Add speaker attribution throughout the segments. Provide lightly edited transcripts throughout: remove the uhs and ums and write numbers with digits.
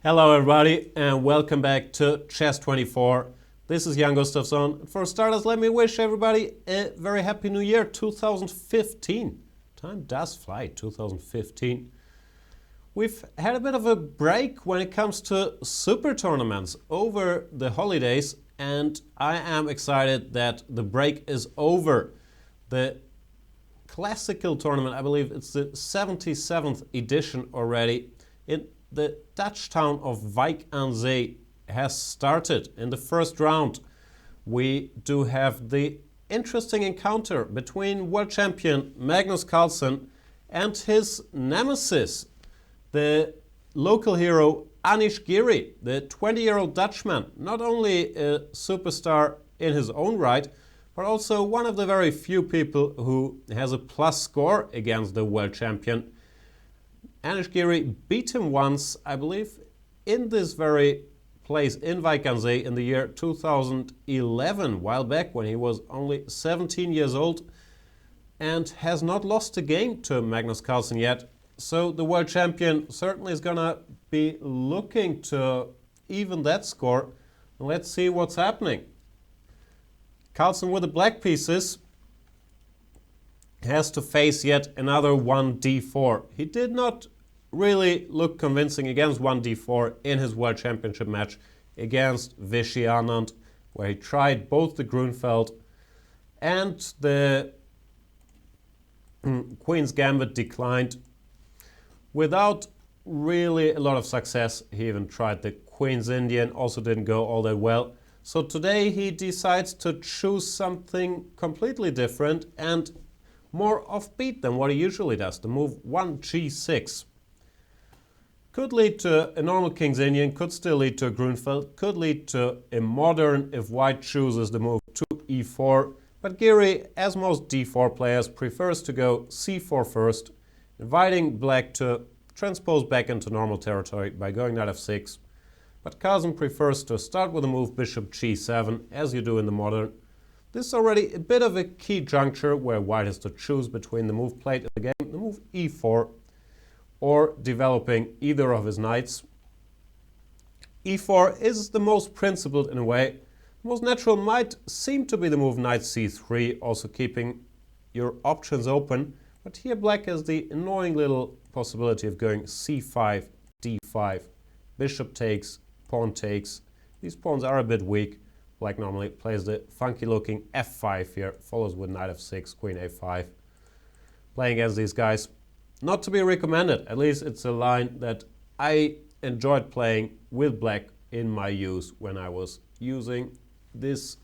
Speaker 1: Hello everybody and welcome back to Chess24. This is Jan Gustafsson. For starters, let me wish everybody a very happy new year 2015. Time does fly, 2015. We've had a bit of a break when it comes to super tournaments over the holidays, and I am excited that the break is over. The classical tournament, I believe it's the 77th edition already, in the Dutch town of Wijk aan Zee has started. In the first round, we do have the interesting encounter between world champion Magnus Carlsen and his nemesis, the local hero Anish Giri, the 20-year-old Dutchman, not only a superstar in his own right, but also one of the very few people who has a plus score against the world champion. Anish Giri beat him once, I believe, in this very place in Wijk aan Zee in the year 2011, a while back when he was only 17 years old, and has not lost a game to Magnus Carlsen yet. So the world champion certainly is gonna be looking to even that score. Let's see what's happening. Carlsen with the black pieces has to face yet another 1d4. He did not really look convincing against 1d4 in his World Championship match against Vishy Anand, where he tried both the Grunfeld and the Queen's Gambit declined. Without really a lot of success, he even tried the Queen's Indian, also didn't go all that well. So today he decides to choose something completely different and more offbeat than what he usually does. The move 1g6 could lead to a normal King's Indian, could still lead to a Grunfeld, could lead to a modern if white chooses the move 2e4. But Giri, as most d4 players, prefers to go c4 first, inviting black to transpose back into normal territory by going knight f6. But Carlsen prefers to start with the move bishop g7, as you do in the modern. This is already a bit of a key juncture where white has to choose between the move played in the game, the move e4, or developing either of his knights. e4 is the most principled in a way. The most natural might seem to be the move knight c3, also keeping your options open. But here black has the annoying little possibility of going c5, d5, bishop takes, pawn takes. These pawns are a bit weak. Black normally plays the funky looking f5 here, follows with knight f6, queen a5. Playing against these guys, not to be recommended. At least it's a line that I enjoyed playing with black in my use when I was using this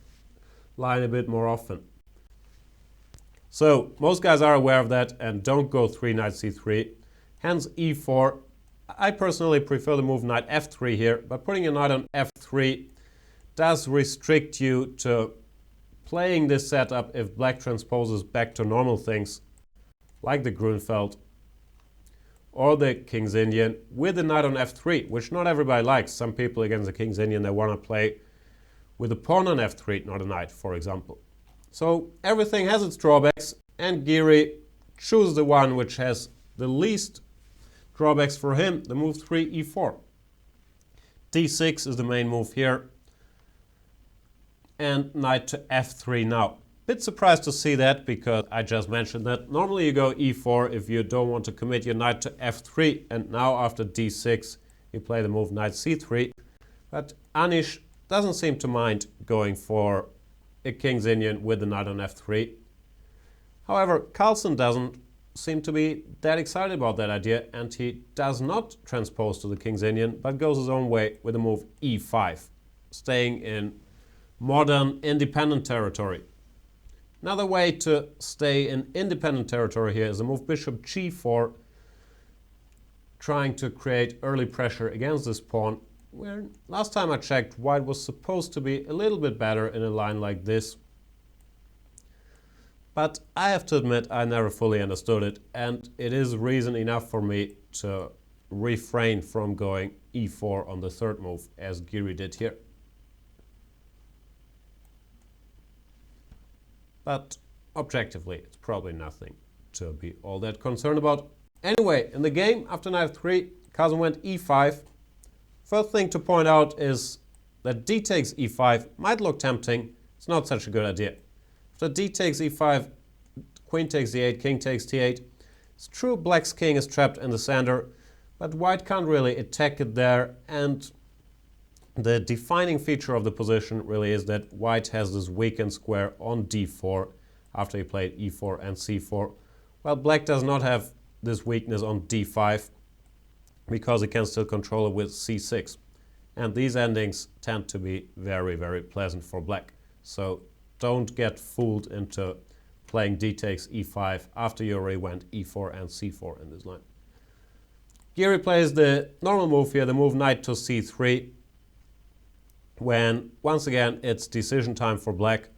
Speaker 1: line a bit more often. So most guys are aware of that and don't go 3 knight c3. Hence e4. I personally prefer the move knight f3 here, but putting a knight on f3 does restrict you to playing this setup if black transposes back to normal things like the Grunfeld or the King's Indian with the knight on f3, which not everybody likes. Some people against the King's Indian, they want to play with a pawn on f3, not a knight, for example. So everything has its drawbacks, and Giri chooses the one which has the least drawbacks for him, the move 3e4. d6 is the main move here, and knight to f3 now. Bit surprised to see that because I just mentioned that normally you go e4 if you don't want to commit your knight to f3, and now after d6 you play the move knight c3. But Anish doesn't seem to mind going for a King's Indian with the knight on f3. However, Carlsen doesn't seem to be that excited about that idea, and he does not transpose to the King's Indian but goes his own way with the move e5, staying in modern independent territory. Another way to stay in independent territory here is the move bishop g4, trying to create early pressure against this pawn, where last time I checked white was supposed to be a little bit better in a line like this. But I have to admit I never fully understood it, and it is reason enough for me to refrain from going e4 on the third move as Giri did here. But objectively, it's probably nothing to be all that concerned about. Anyway, in the game, after knight f3, Carlsen went e5, First thing to point out is that d takes e5 might look tempting. It's not such a good idea. After d takes e5, queen takes d8, king takes t8. It's true black's king is trapped in the center, but white can't really attack it there, and the defining feature of the position really is that white has this weakened square on d4 after he played e4 and c4, while black does not have this weakness on d5 because he can still control it with c6. And these endings tend to be very, very pleasant for black. So don't get fooled into playing d takes e5 after you already went e4 and c4 in this line. Giri plays the normal move here, the move knight to c3, when once again it's decision time for black.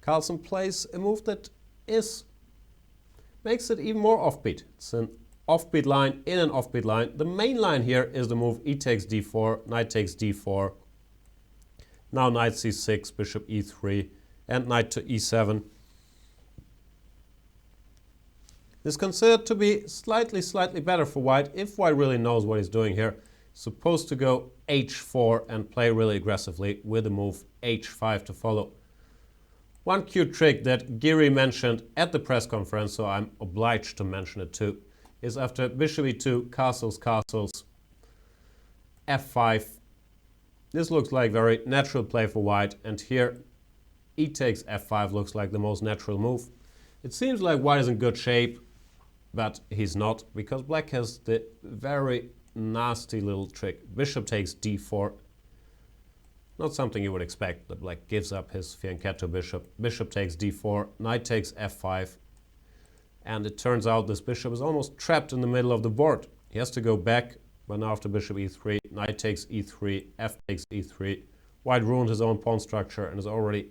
Speaker 1: Carlsen plays a move that makes it even more offbeat. It's an offbeat line in an offbeat line. The main line here is the move e takes d4, knight takes d4, now knight c6, bishop e3, and knight to e7. This is considered to be slightly better for white if white really knows what he's doing here. He's supposed to go h4 and play really aggressively with the move h5 to follow. One cute trick that Giri mentioned at the press conference, so I'm obliged to mention it too, is after bishop e2, castles, f5. This looks like very natural play for white, and here e takes f5 looks like the most natural move. It seems like white is in good shape, but he's not, because black has the very nasty little trick. Bishop takes d4. Not something you would expect, that black gives up his fianchetto bishop. Bishop takes d4, knight takes f5. And it turns out this bishop is almost trapped in the middle of the board. He has to go back, but now after bishop e3, knight takes e3, f takes e3. White ruined his own pawn structure and is already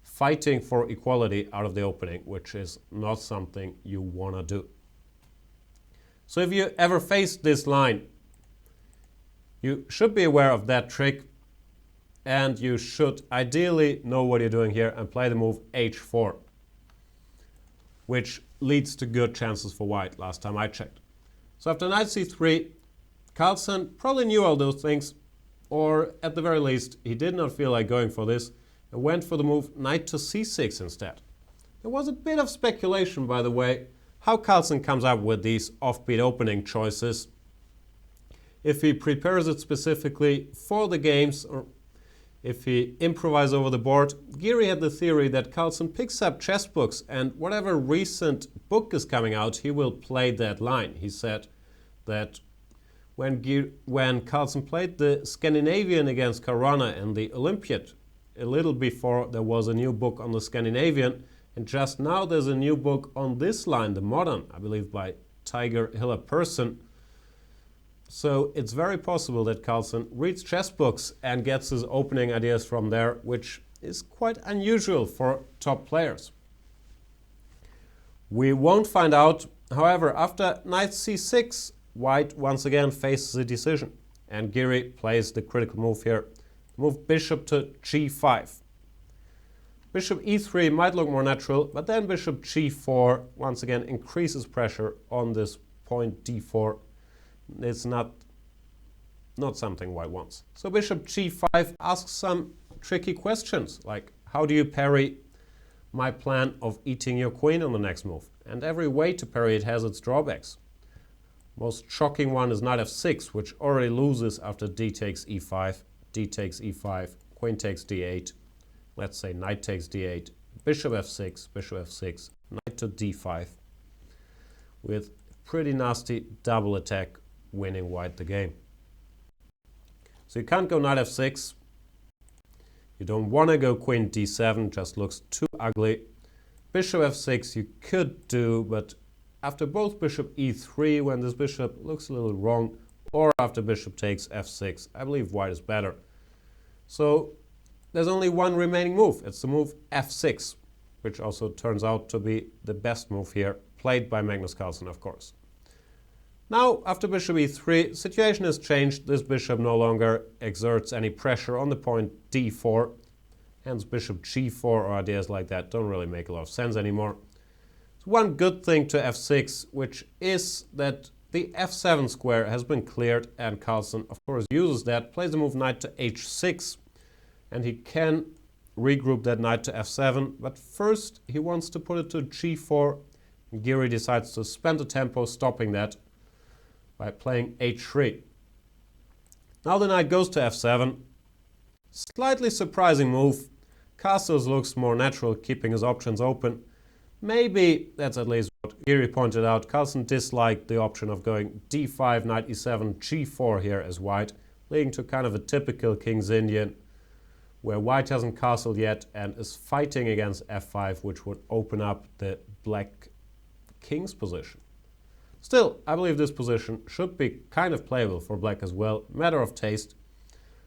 Speaker 1: fighting for equality out of the opening, which is not something you want to do. So if you ever face this line, you should be aware of that trick, and you should ideally know what you're doing here and play the move h4, which leads to good chances for white last time I checked. So after knight c3, Carlsen probably knew all those things, or at the very least, he did not feel like going for this and went for the move knight to c6 instead. There was a bit of speculation, by the way, how Carlsen comes up with these offbeat opening choices. If he prepares it specifically for the games, or if he improvises over the board. Giri had the theory that Carlsen picks up chess books, and whatever recent book is coming out, he will play that line. He said that when Carlsen played the Scandinavian against Caruana in the Olympiad, a little before there was a new book on the Scandinavian, and just now there's a new book on this line, the modern, I believe by Tiger Hiller Person. So it's very possible that Carlsen reads chess books and gets his opening ideas from there, which is quite unusual for top players. We won't find out. However, after knight c6, white once again faces a decision, and Giri plays the critical move here. Move bishop to g5. Bishop e3 might look more natural, but then bishop g4 once again increases pressure on this point d4. It's not something white wants. So bishop g5 asks some tricky questions, like how do you parry my plan of eating your queen on the next move? And every way to parry it has its drawbacks. Most shocking one is knight f6, which already loses after d takes e5, d takes e5, queen takes d8. Let's say knight takes d8, bishop f6, knight to d5, with pretty nasty double attack winning white the game. So you can't go knight f6. You don't want to go queen d7, just looks too ugly. Bishop f6 you could do, but after both bishop e3, when this bishop looks a little wrong, or after bishop takes f6, I believe white is better. So there's only one remaining move. It's the move f6, which also turns out to be the best move here, played by Magnus Carlsen, of course. Now, after bishop e3, situation has changed. This bishop no longer exerts any pressure on the point d4. Hence, bishop g4 or ideas like that don't really make a lot of sense anymore. So one good thing to f6, which is that the f7 square has been cleared, and Carlsen, of course, uses that, plays the move knight to h6, and he can regroup that knight to f7, but first he wants to put it to g4. Giri decides to spend the tempo stopping that by playing h3. Now the knight goes to f7. Slightly surprising move. Castles looks more natural, keeping his options open. Maybe that's at least what Giri pointed out. Carlsen disliked the option of going d5, knight e7, g4 here as white, leading to kind of a typical King's Indian, where white hasn't castled yet and is fighting against f5, which would open up the black king's position. Still, I believe this position should be kind of playable for black as well. Matter of taste.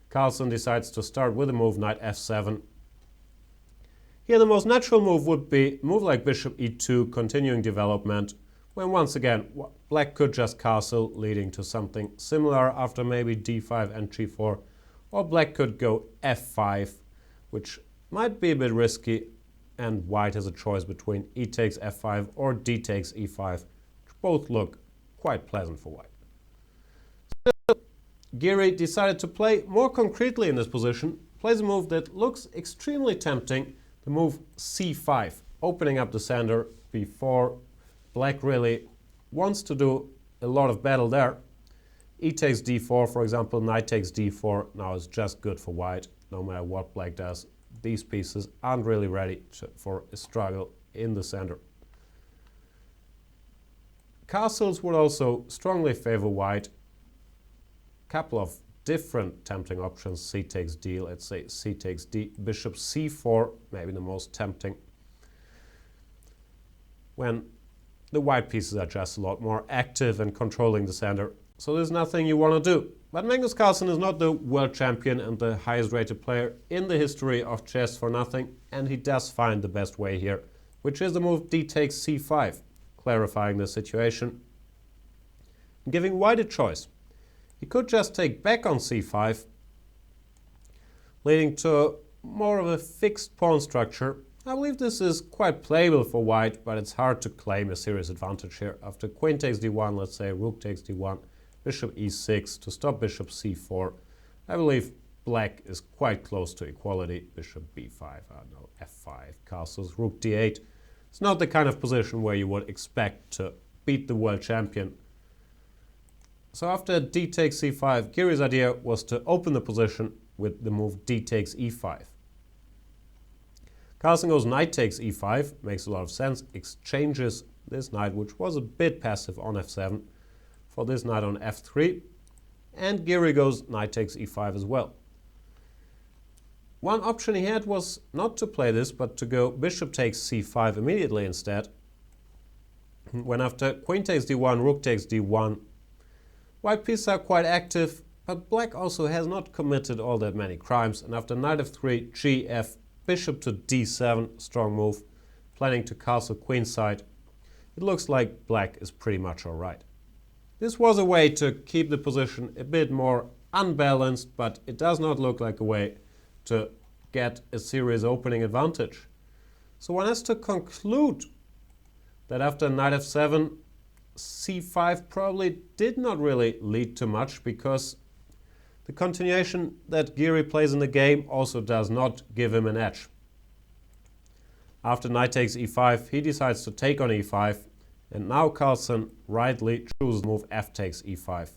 Speaker 1: Carlsen decides to start with a move knight f7. Here the most natural move would be move like bishop e2, continuing development, when once again black could just castle, leading to something similar after maybe d5 and g4, or black could go f5, which might be a bit risky, and white has a choice between e takes f5 or d takes e5, which both look quite pleasant for white. Still, Giri decided to play more concretely in this position, plays a move that looks extremely tempting, the move c5, opening up the center before black really wants to do a lot of battle there. E takes d4, for example, knight takes d4, now is just good for white, no matter what black does. These pieces aren't really ready for a struggle in the center. Castles would also strongly favor white. Couple of different tempting options. C takes d, let's say c takes d, bishop c4, maybe the most tempting, when the white pieces are just a lot more active and controlling the center. So there's nothing you want to do. But Magnus Carlsen is not the world champion and the highest rated player in the history of chess for nothing, and he does find the best way here, which is the move d takes c5, clarifying the situation and giving white a choice. He could just take back on c5, leading to more of a fixed pawn structure. I believe this is quite playable for white, but it's hard to claim a serious advantage here. After queen takes d1, let's say rook takes d1, bishop e6 to stop bishop c4. I believe black is quite close to equality. Bishop b5, no, f5, castles, rook d8. It's not the kind of position where you would expect to beat the world champion. So after d takes c5, Giri's idea was to open the position with the move d takes e5. Carlsen goes knight takes e5, makes a lot of sense, exchanges this knight, which was a bit passive on f7, for this knight on f3, and Giri goes knight takes e5 as well. One option he had was not to play this, but to go bishop takes c5 immediately instead, when after queen takes d1, rook takes d1, white pieces are quite active, but black also has not committed all that many crimes, and after knight f3, gf, bishop to d7, strong move, planning to castle queenside, it looks like black is pretty much alright. This was a way to keep the position a bit more unbalanced, but it does not look like a way to get a serious opening advantage. So one has to conclude that after knight f7, c5 probably did not really lead to much, because the continuation that Giri plays in the game also does not give him an edge. After knight takes e5, he decides to take on e5, and now Carlsen rightly chooses the move f takes e5.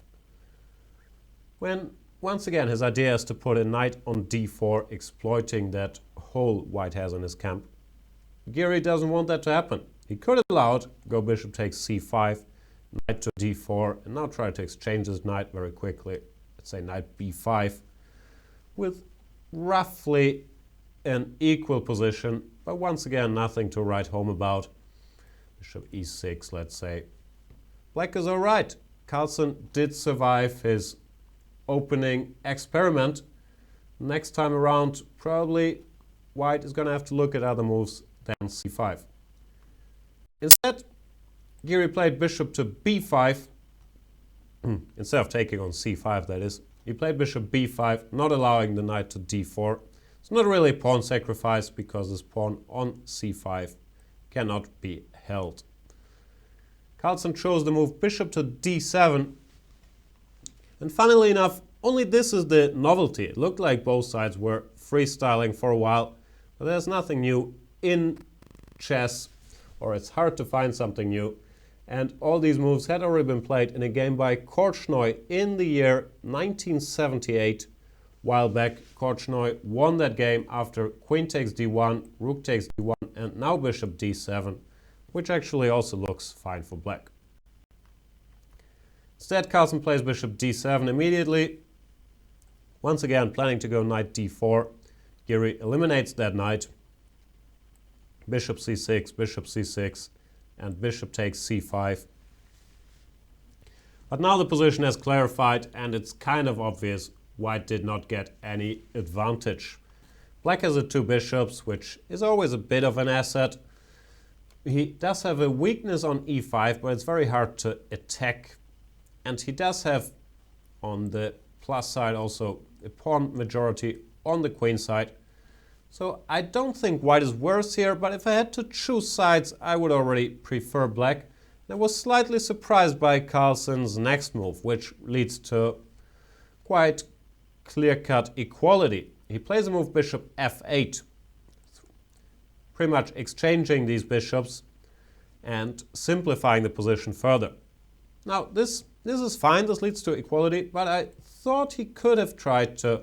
Speaker 1: When once again his idea is to put a knight on d4, exploiting that hole white has in his camp. Giri doesn't want that to happen. He could allow it, go bishop takes c5, knight to d4, and now try to exchange his knight very quickly. Let's say knight b5, with roughly an equal position, but once again nothing to write home about. Bishop e6, let's say. Black is alright. Carlsen did survive his opening experiment. Next time around, probably white is going to have to look at other moves than c5. Instead, Giri played bishop to b5. Instead of taking on c5, that is. He played bishop b5, not allowing the knight to d4. It's not really a pawn sacrifice, because this pawn on c5 cannot be held. Carlsen chose the move bishop to d7. And funnily enough, only this is the novelty. It looked like both sides were freestyling for a while, but there's nothing new in chess, or it's hard to find something new. And all these moves had already been played in a game by Korchnoi in the year 1978. While back, Korchnoi won that game after queen takes d1, rook takes d1, and now bishop d7, which actually also looks fine for black. Instead, Carlsen plays bishop d7 immediately. Once again, planning to go knight d4. Giri eliminates that knight. Bishop c6, and bishop takes c5. But now the position has clarified, and it's kind of obvious white did not get any advantage. Black has the two bishops, which is always a bit of an asset. He does have a weakness on e5, but it's very hard to attack. And he does have, on the plus side, also a pawn majority on the queen side. So I don't think white is worse here, but if I had to choose sides, I would already prefer black. I was slightly surprised by Carlsen's next move, which leads to quite clear-cut equality. He plays a move bishop f8, pretty much exchanging these bishops and simplifying the position further. Now this is fine, this leads to equality, but I thought he could have tried to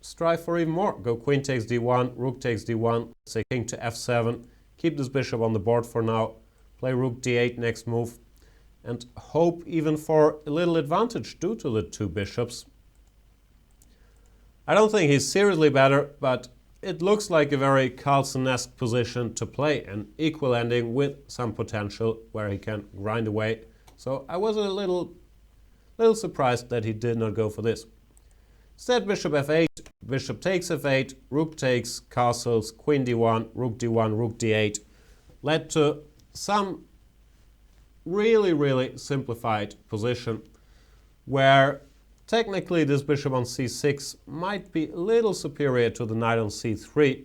Speaker 1: strive for even more. Go queen takes d1, rook takes d1, say king to f7, keep this bishop on the board for now, play rook d8 next move, and hope even for a little advantage due to the two bishops. I don't think he's seriously better, but it looks like a very Carlsen-esque position to play, an equal ending with some potential where he can grind away. So I was a little surprised that he did not go for this. Instead, bishop f8, bishop takes f8, rook takes, castles, queen d1, rook d8, led to some really simplified position where technically this bishop on c6 might be a little superior to the knight on c3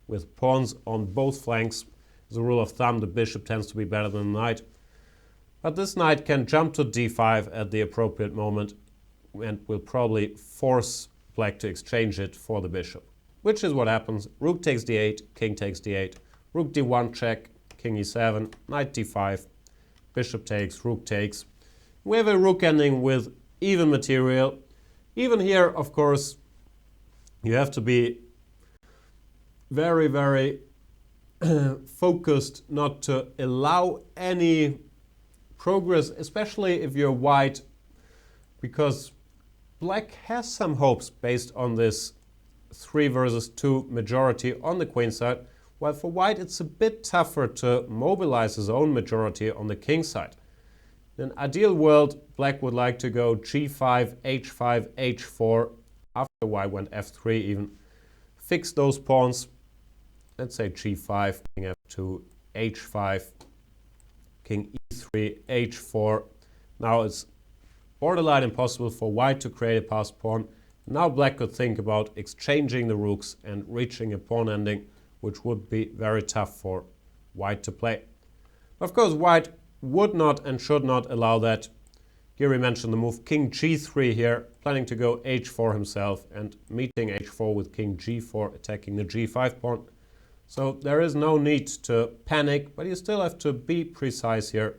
Speaker 1: with pawns on both flanks. As a rule of thumb, the bishop tends to be better than the knight. But this knight can jump to d5 at the appropriate moment and will probably force black to exchange it for the bishop, which is what happens. Rook takes d8, king takes d8, rook d1 check, king e7, knight d5, bishop takes, rook takes. We have a rook ending with even material. Even here, of course, you have to be very focused not to allow any progress, especially if you're white, because black has some hopes based on this 3 versus 2 majority on the queen side, while for white it's a bit tougher to mobilize his own majority on the king side. In an ideal world, black would like to go g5, h5, h4, after white went f3 even, fix those pawns, let's say g5, king f2, h5, king e3, h4. Now it's borderline impossible for white to create a passed pawn. Now black could think about exchanging the rooks and reaching a pawn ending, which would be very tough for white to play. Of course, white would not and should not allow that. Giri mentioned the move king g3 here, planning to go h4 himself and meeting h4 with king g4, attacking the g5 pawn. So there is no need to panic, but you still have to be precise here.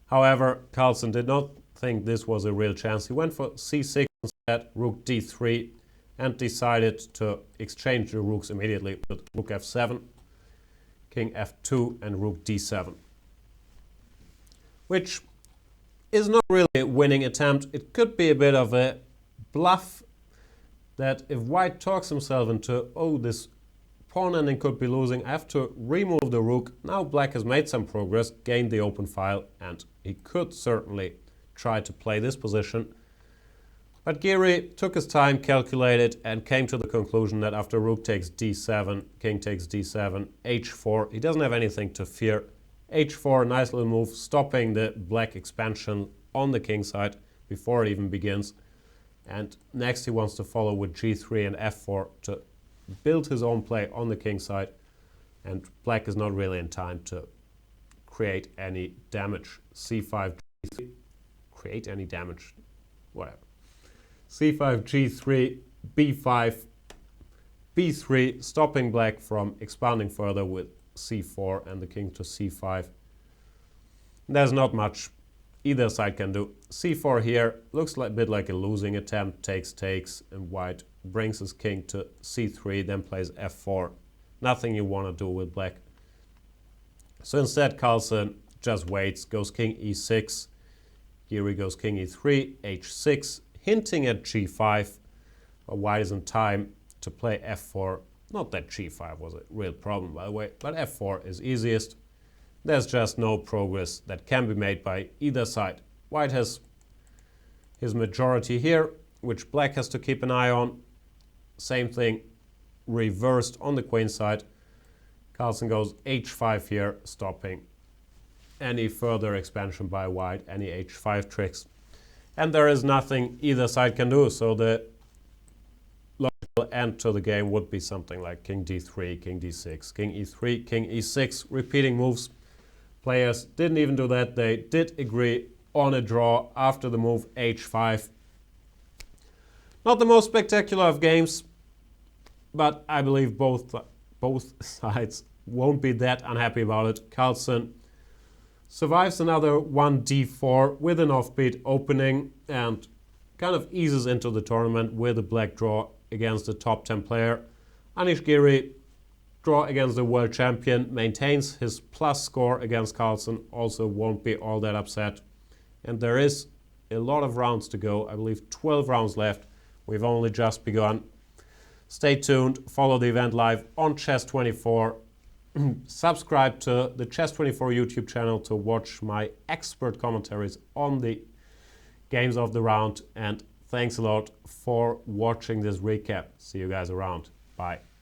Speaker 1: However, Carlsen did not think this was a real chance. He went for c6 instead, rook d3, and decided to exchange the rooks immediately with rook f7, king f2, and rook d7. Which is not really a winning attempt. It could be a bit of a bluff that if white talks himself into, oh, this pawn ending could be losing, I have to remove the rook. Now black has made some progress, gained the open file, and he could certainly try to play this position. But Giri took his time, calculated, and came to the conclusion that after rook takes d7, king takes d7, h4, he doesn't have anything to fear. h4, nice little move, stopping the black expansion on the king side before it even begins. And next he wants to follow with g3 and f4 to build his own play on the king side. And black is not really in time to create any damage. c5, g3, create any damage, whatever. c5, g3, b5, b3, stopping black from expanding further with c4 and the king to c5. There's not much either side can do. c4 here looks like a bit like a losing attempt, takes, and white brings his king to c3, then plays f4. Nothing you want to do with black. So instead Carlsen just waits, goes king e6, Giri goes king e3, h6, hinting at g5, but white is in time to play f4. Not that g5 was a real problem, by the way, but f4 is easiest. There's just no progress that can be made by either side. White has his majority here, which black has to keep an eye on. Same thing reversed on the queen side. Carlsen goes h5 here, stopping any further expansion by white, any h5 tricks. And there is nothing either side can do, so the logical end to the game would be something like king d3, king d6, king e3, king e6, repeating moves. Players didn't even do that. They did agree on a draw after the move h5. Not the most spectacular of games, but I believe both sides won't be that unhappy about it. Carlsen survives another 1d4 with an offbeat opening and kind of eases into the tournament with a black draw against the top 10 player. Anish Giri, draw against the world champion, maintains his plus score against Carlsen, also won't be all that upset. And there is a lot of rounds to go, I believe 12 rounds left. We've only just begun. Stay tuned, follow the event live on Chess24. Subscribe to the Chess24 YouTube channel to watch my expert commentaries on the games of the round. And thanks a lot for watching this recap. See you guys around. Bye.